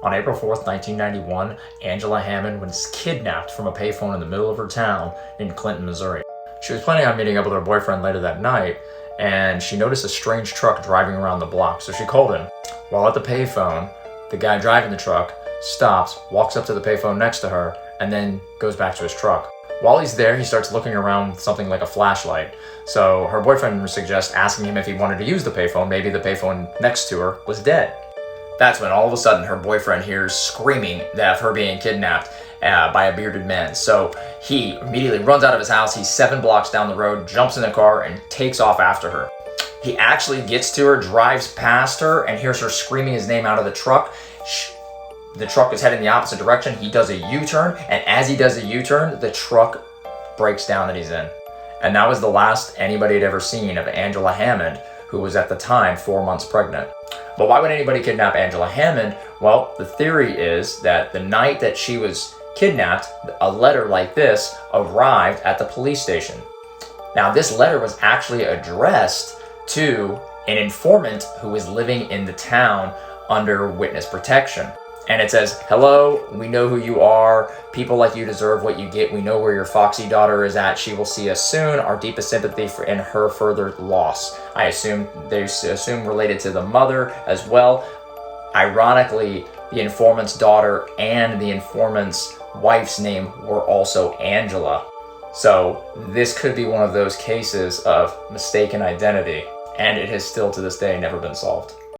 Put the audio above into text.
On April 4th, 1991, Angela Hammond was kidnapped from a payphone in the middle of her town in Clinton, Missouri. She was planning on meeting up with her boyfriend later that night, and she noticed a strange truck driving around the block, so she called him. While at the payphone, the guy driving the truck stops, walks up to the payphone next to her, and then goes back to his truck. While he's there, he starts looking around with something like a flashlight. So her boyfriend suggests asking him if he wanted to use the payphone. Maybe the payphone next to her was dead. That's when all of a sudden her boyfriend hears screaming of her being kidnapped by a bearded man. So he immediately runs out of his house. He's 7 blocks down the road, jumps in the car, and takes off after her. He actually gets to her, drives past her, and hears her screaming his name out of the truck. The truck is heading the opposite direction. He does a U-turn, and as he does a U-turn, the truck breaks down that he's in. And that was the last anybody had ever seen of Angela Hammond, who was at the time 4 months pregnant. But why would anybody kidnap Angela Hammond? Well, the theory is that the night that she was kidnapped, a letter like this arrived at the police station. Now, this letter was actually addressed to an informant who was living in the town under witness protection. And it says, "Hello, we know who you are. People like you deserve what you get. We know where your foxy daughter is at. She will see us soon. Our deepest sympathy in her further loss." I assume they assume related to the mother as well. Ironically, the informant's daughter and the informant's wife's name were also Angela. So this could be one of those cases of mistaken identity, and it has still to this day never been solved.